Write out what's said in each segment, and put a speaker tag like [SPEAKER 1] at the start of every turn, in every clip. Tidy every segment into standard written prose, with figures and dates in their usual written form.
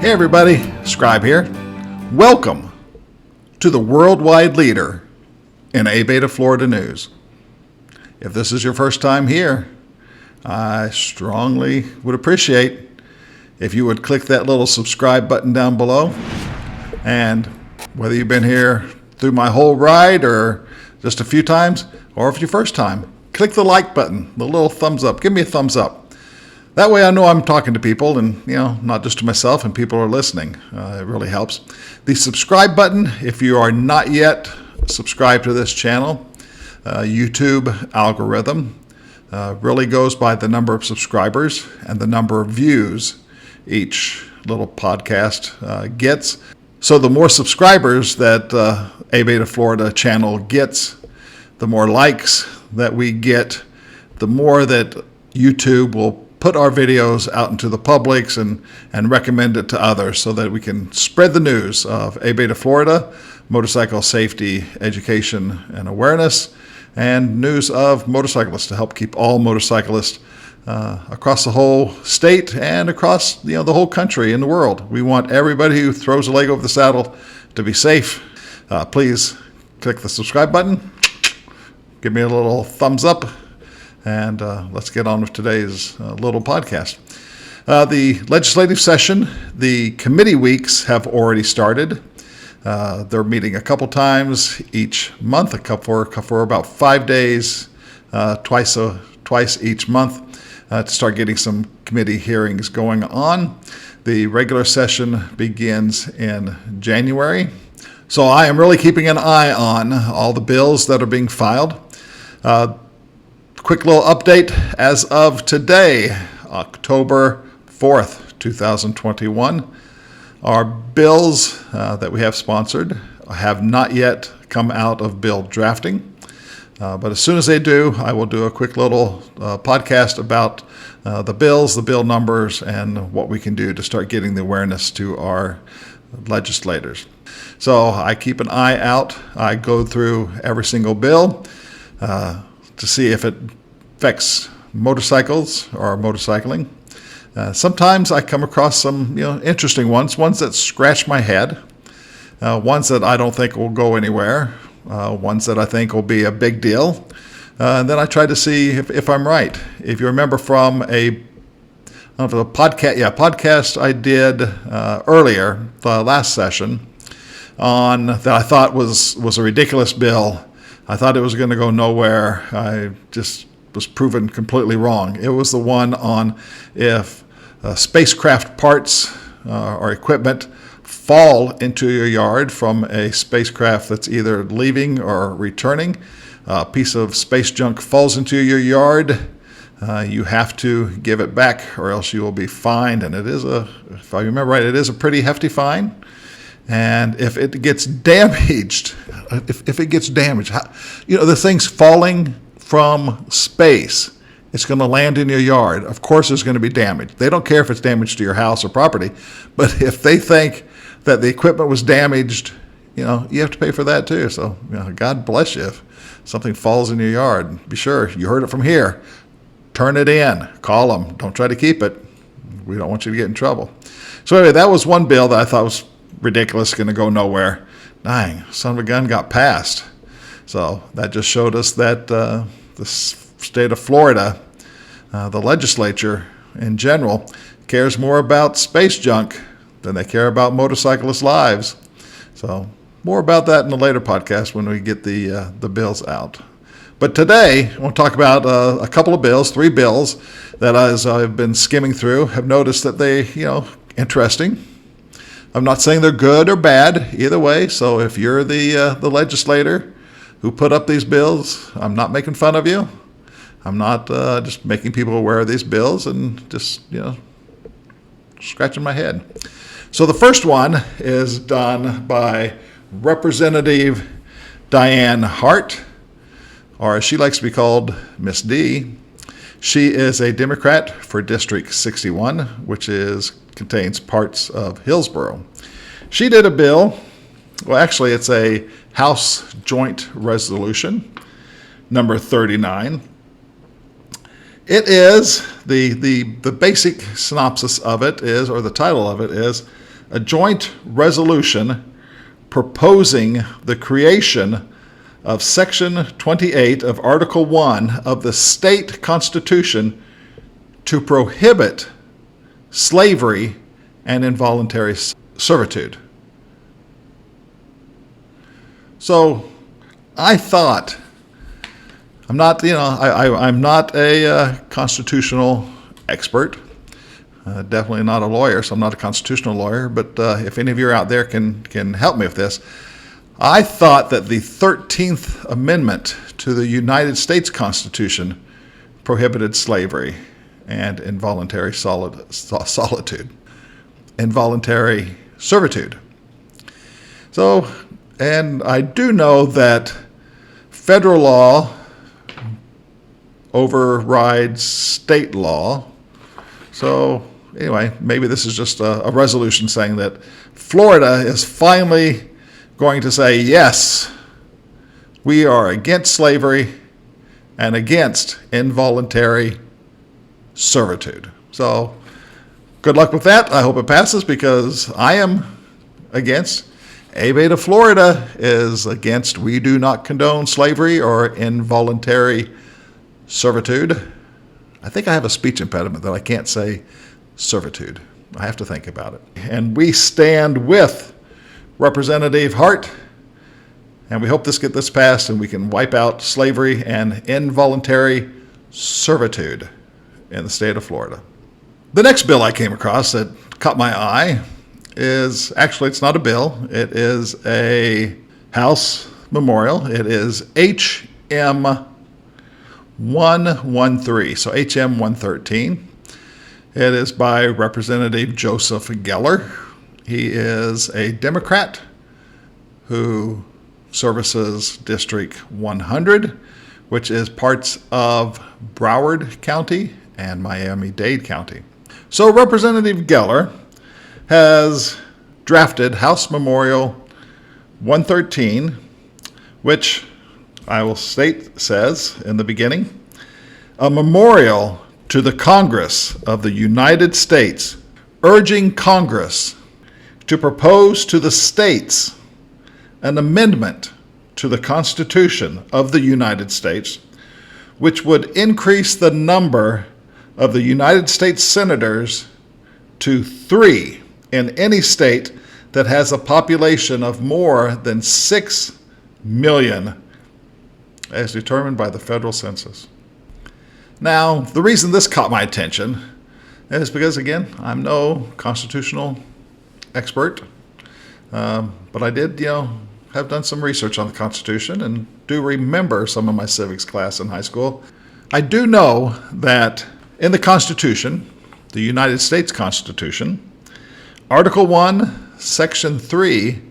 [SPEAKER 1] Hey everybody, Scribe here. Welcome to the worldwide leader in ABATE of Florida news. If this is your first time here, I strongly would appreciate if you would click that little subscribe button down below. And whether you've been here through my whole ride or just a few times, or if it's your first time, click the like button, the little thumbs up. Give me a thumbs up. That way I know I'm talking to people and, not just to myself, and people are listening. It really helps. The subscribe button, if you are not yet subscribed to this channel, YouTube algorithm really goes by the number of subscribers and the number of views each little podcast gets. So the more subscribers that ABATE of Florida channel gets, the more likes that we get, the more that YouTube will put our videos out into the publics and recommend it to others so that we can spread the news of ABATE of Florida, motorcycle safety, education, and awareness, and news of motorcyclists to help keep all motorcyclists across the whole state and across the whole country and the world. We want everybody who throws a leg over the saddle to be safe. Please click the subscribe button, give me a little thumbs up, and let's get on with today's little podcast. The legislative session, the committee weeks have already started. They're meeting a couple times each month, for about 5 days, twice each month, to start getting some committee hearings going on. The regular session begins in January. So I am really keeping an eye on all the bills that are being filed. Quick little update as of today, October 4th, 2021. Our bills that we have sponsored have not yet come out of bill drafting. But as soon as they do, I will do a quick little podcast about the bills, the bill numbers, and what we can do to start getting the awareness to our legislators. So I keep an eye out. I go through every single bill to see if it affects motorcycles or motorcycling. Sometimes I come across some interesting ones that scratch my head, ones that I don't think will go anywhere, ones that I think will be a big deal. And then I try to see if I'm right. If you remember from a podcast I did earlier, the last session, on that I thought was a ridiculous bill. I thought it was going to go nowhere. I just was proven completely wrong. It was the one on if spacecraft parts or equipment fall into your yard from a spacecraft that's either leaving or returning. A piece of space junk falls into your yard. You have to give it back or else you will be fined. And it is if I remember right, it is a pretty hefty fine. And if it gets damaged, if it gets damaged, the thing's falling from space, it's going to land in your yard. Of course, there's going to be damage. They don't care if it's damage to your house or property, but if they think that the equipment was damaged, you have to pay for that too. So, God bless you if something falls in your yard. Be sure you heard it from here. Turn it in. Call them. Don't try to keep it. We don't want you to get in trouble. So anyway, that was one bill that I thought was ridiculous, going to go nowhere. Dang, son of a gun got passed. So that just showed us that the state of Florida, the legislature in general, cares more about space junk than they care about motorcyclists' lives. So more about that in a later podcast when we get the bills out. But today, I want to talk about a couple of bills, 3 bills, that as I've been skimming through, have noticed that they, interesting. I'm not saying they're good or bad either way. So if you're the legislator who put up these bills, I'm not making fun of you. I'm not just making people aware of these bills and just scratching my head. So the first one is done by Representative Diane Hart, or as she likes to be called, Miss D. She is a Democrat for District 61, which contains parts of Hillsborough. She did a bill, well actually it's a House Joint Resolution, number 39. It is, the basic synopsis of it is, or the title of it is, a joint resolution proposing the creation of Section 28 of Article 1 of the state constitution to prohibit slavery and involuntary servitude. So I thought, I'm not a constitutional expert, definitely not a lawyer, so I'm not a constitutional lawyer, but if any of you out there can help me with this, I thought that the 13th Amendment to the United States Constitution prohibited slavery and involuntary involuntary servitude. So, and I do know that federal law overrides state law. So anyway, maybe this is just a resolution saying that Florida is finally going to say, yes, we are against slavery and against involuntary servitude. So good luck with that. I hope it passes, because I am against. ABATE of Florida is against. We do not condone slavery or involuntary servitude. I think I have a speech impediment that I can't say servitude. I have to think about it. And we stand with Representative Hart, and we hope this gets this passed and we can wipe out slavery and involuntary servitude in the state of Florida. The next bill I came across that caught my eye is, actually it's not a bill, it is a House memorial. It is HM 113, so HM 113. It is by Representative Joseph Geller. He is a Democrat who services District 100, which is parts of Broward County and Miami-Dade County. So Representative Geller has drafted House Memorial 113, which I will state says in the beginning, a memorial to the Congress of the United States, urging Congress to propose to the states an amendment to the Constitution of the United States, which would increase the number of the United States senators to 3 in any state that has a population of more than 6 million, as determined by the federal census. Now, the reason this caught my attention is because, again, I'm no constitutional expert, but I did, have done some research on the Constitution and do remember some of my civics class in high school. I do know that in the Constitution, the United States Constitution, Article 1, Section 3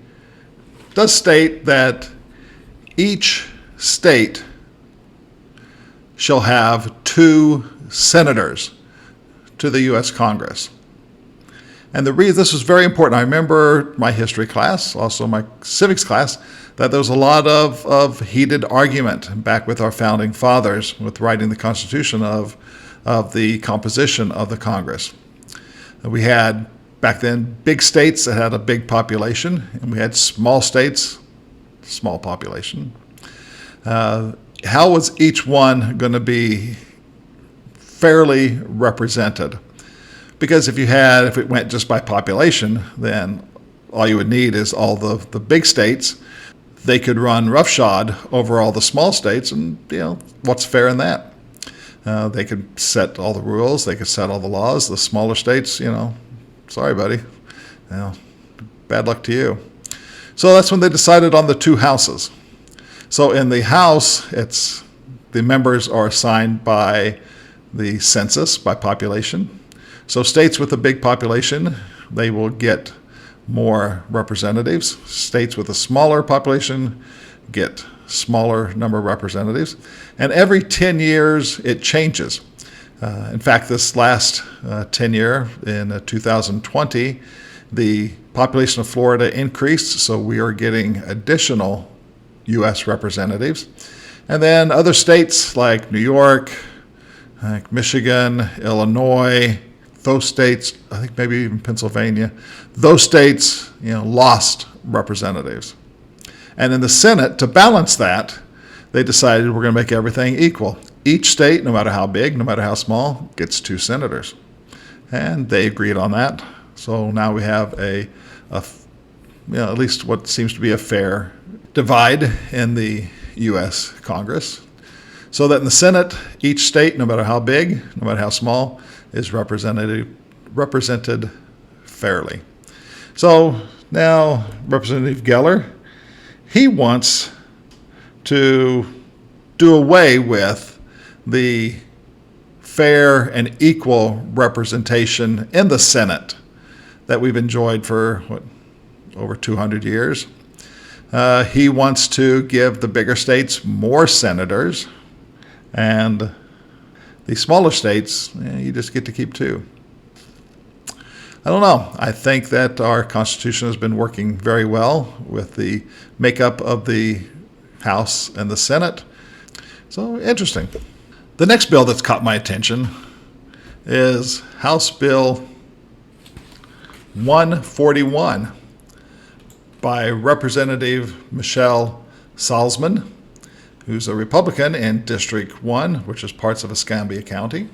[SPEAKER 1] does state that each state shall have 2 senators to the U.S. Congress. And the reason this was very important, I remember my history class, also my civics class, that there was a lot of heated argument back with our founding fathers with writing the Constitution of the composition of the Congress. We had back then big states that had a big population, and we had small states, small population. How was each one going to be fairly represented? Because if it went just by population, then all you would need is all the big states. They could run roughshod over all the small states, and what's fair in that? They could set all the rules, they could set all the laws. The smaller states, sorry, buddy, bad luck to you. So that's when they decided on the 2 houses. So in the House, the members are assigned by the census, by population. So states with a big population, they will get more representatives. States with a smaller population get smaller number of representatives. And every 10 years, it changes. In fact, this last 10 year, in 2020, the population of Florida increased, so we are getting additional U.S. representatives. And then other states like New York, like Michigan, Illinois, those states, I think maybe even Pennsylvania, those states, lost representatives. And in the Senate, to balance that, they decided we're going to make everything equal. Each state, no matter how big, no matter how small, gets 2 senators. And they agreed on that. So now we have at least what seems to be a fair divide in the U.S. Congress. So that in the Senate, each state, no matter how big, no matter how small, is represented fairly. So now Representative Geller, he wants to do away with the fair and equal representation in the Senate that we've enjoyed for, over 200 years. He wants to give the bigger states more senators, and the smaller states, you just get to keep 2. I don't know. I think that our Constitution has been working very well with the makeup of the House and the Senate. So, interesting. The next bill that's caught my attention is House Bill 141 by Representative Michelle Salzman, who's a Republican in District 1, which is parts of Escambia County.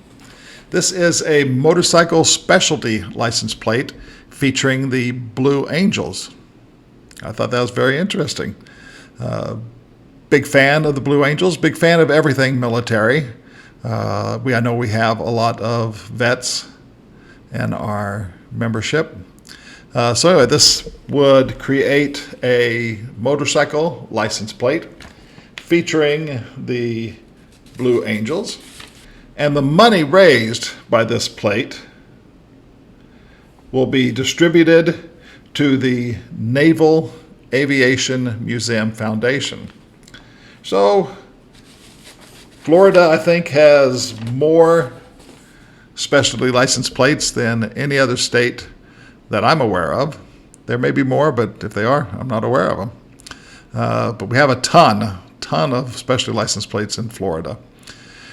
[SPEAKER 1] This is a motorcycle specialty license plate featuring the Blue Angels. I thought that was very interesting. Big fan of the Blue Angels, big fan of everything military. I know we have a lot of vets in our membership. So anyway, this would create a motorcycle license plate featuring the Blue Angels. And the money raised by this plate will be distributed to the Naval Aviation Museum Foundation. So, Florida, I think, has more specialty license plates than any other state that I'm aware of. There may be more, but if they are, I'm not aware of them. But we have a ton of specialty license plates in Florida.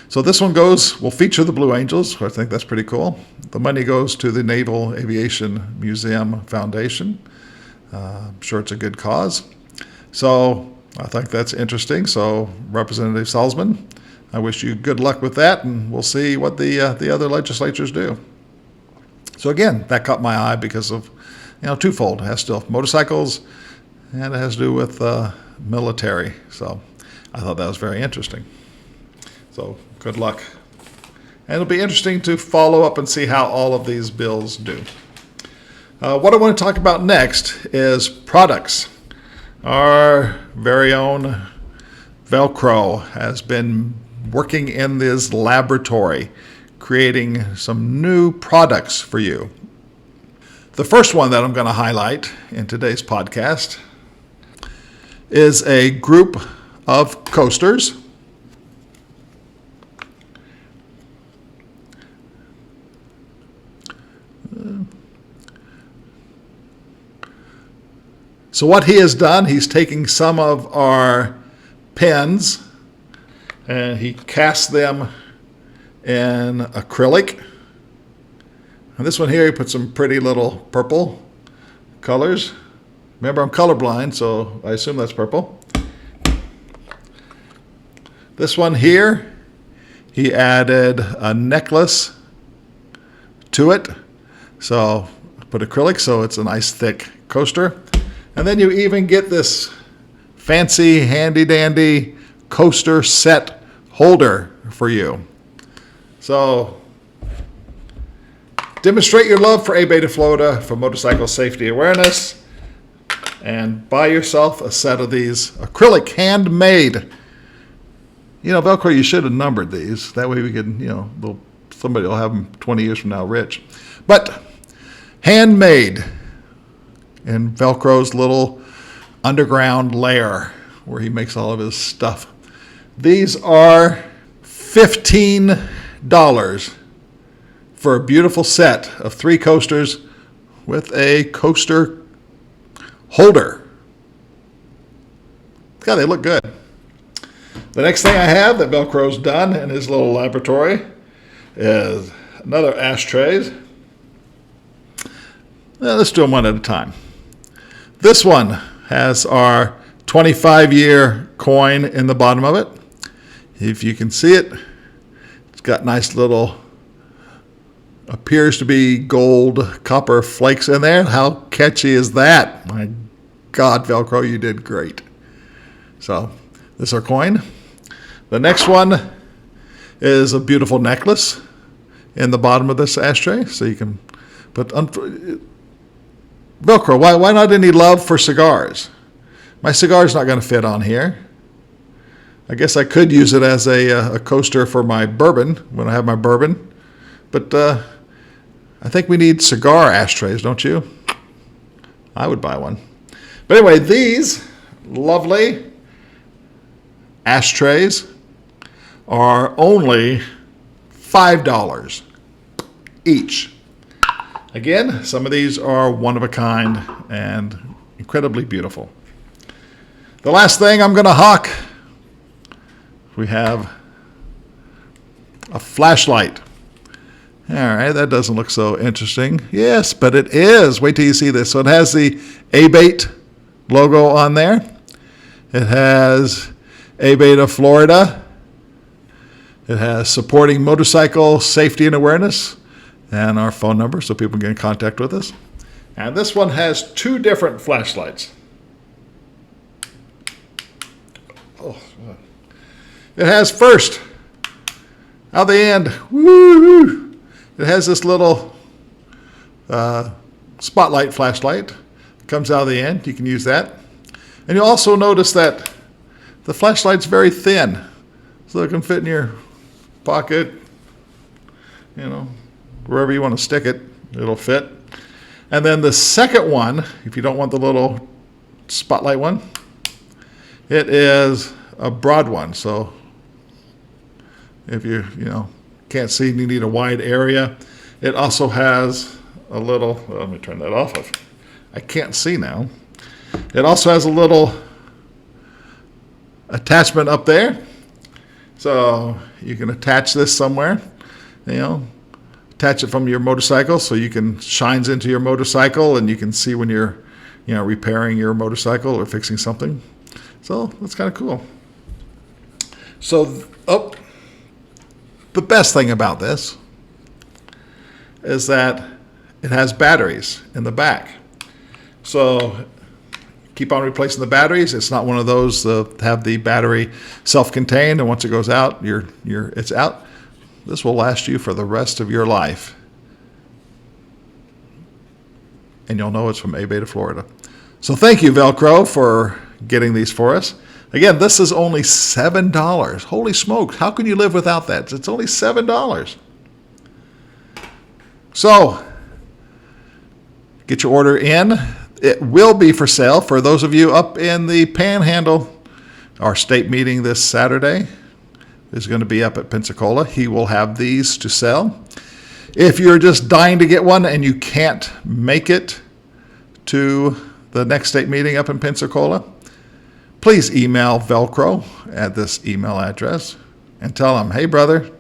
[SPEAKER 1] So this one will feature the Blue Angels. I think that's pretty cool. The money goes to the Naval Aviation Museum Foundation. I'm sure it's a good cause. So I think that's interesting. So Representative Salzman, I wish you good luck with that, and we'll see what the other legislatures do. So again, that caught my eye because of, twofold. It has to do with motorcycles, and it has to do with military. So I thought that was very interesting. So good luck. And it'll be interesting to follow up and see how all of these bills do. What I want to talk about next is products. Our very own Velcro has been working in this laboratory, creating some new products for you. The first one that I'm going to highlight in today's podcast is a group of coasters. So what he has done, he's taking some of our pens and he cast them in acrylic. And this one here, he put some pretty little purple colors. Remember, I'm colorblind, so I assume that's purple. This one here, he added a necklace to it. So put acrylic, so it's a nice thick coaster. And then you even get this fancy, handy-dandy coaster set holder for you. So demonstrate your love for ABATE of Florida for motorcycle safety awareness, and buy yourself a set of these acrylic, handmade. Velcro, you should have numbered these. That way we could, somebody will have them 20 years from now rich. But handmade in Velcro's little underground lair where he makes all of his stuff. These are $15 for a beautiful set of 3 coasters with a coaster holder. God, they look good. The next thing I have that Velcro's done in his little laboratory is another ashtrays. Let's do them one at a time. This one has our 25-year coin in the bottom of it. If you can see it, it's got nice little, appears to be gold copper flakes in there. How catchy is that? My God, Velcro, you did great. So this is our coin. The next one is a beautiful necklace in the bottom of this ashtray. So you can put Velcro. Why not any love for cigars? My cigar's not going to fit on here. I guess I could use it as a coaster for my bourbon when I have my bourbon. But I think we need cigar ashtrays, don't you? I would buy one. But anyway, these lovely ashtrays are only $5 each. Again, some of these are one of a kind and incredibly beautiful. The last thing I'm going to hawk, we have a flashlight. All right, that doesn't look so interesting. Yes, but it is. Wait till you see this. So it has the ABATE logo on there. It has ABATE of Florida. It has supporting motorcycle safety and awareness, and our phone number so people can get in contact with us. And this one has two different flashlights. It has first, out the end, woo, it has this little spotlight flashlight. Comes out of the end. You can use that. And you'll also notice that the flashlight's very thin, so it can fit in your pocket, wherever you want to stick it, it'll fit. And then the second one, if you don't want the little spotlight one, it is a broad one. So if you can't see and you need a wide area, it also has a little, let me turn that off. I can't see now. It also has a little attachment up there. So you can attach this somewhere, attach it from your motorcycle so you can shines into your motorcycle and you can see when you're, repairing your motorcycle or fixing something. So that's kind of cool. So, the best thing about this is that it has batteries in the back. So keep on replacing the batteries. It's not one of those that have the battery self-contained, and once it goes out, it's out. This will last you for the rest of your life. And you'll know it's from ABATE of Florida. So thank you, Velcro, for getting these for us. Again, this is only $7. Holy smokes, how can you live without that? It's only $7. So, get your order in. It will be for sale for those of you up in the Panhandle. Our state meeting this Saturday is going to be up at Pensacola. He will have these to sell. If you're just dying to get one and you can't make it to the next state meeting up in Pensacola, please email Velcro at this email address and tell him, hey brother,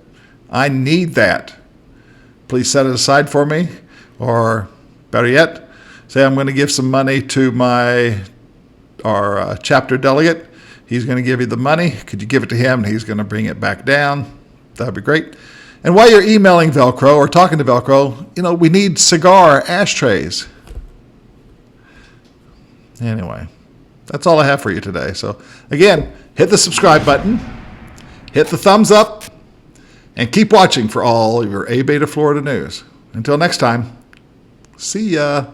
[SPEAKER 1] I need that. Please set it aside for me. Or better yet, say I'm going to give some money to our chapter delegate. He's going to give you the money. Could you give it to him? And he's going to bring it back down. That'd be great. And while you're emailing Velcro or talking to Velcro, we need cigar ashtrays. Anyway, that's all I have for you today. So again, hit the subscribe button, hit the thumbs up, and keep watching for all your ABATE of Florida news. Until next time, see ya.